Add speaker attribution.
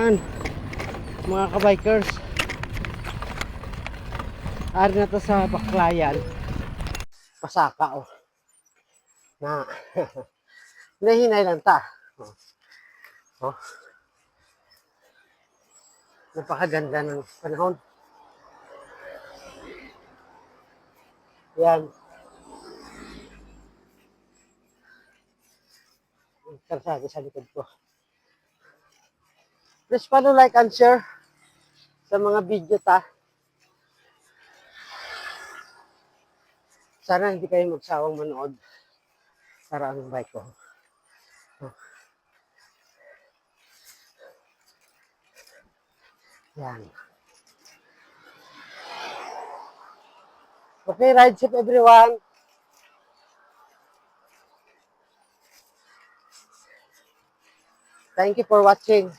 Speaker 1: Yan, mga kabikers. Ari na to sa Baklayan. Pasaka, oh. Na, nahinay lang ta. Oh. Oh. Napakaganda ng panahon. Yan. Karsada sa likod ko. Please follow, like, and share sa mga video ta. Sana hindi kayo magsawang manood. Para ang bike ko. Oh. Yan. Okay, ride safe everyone. Thank you for watching.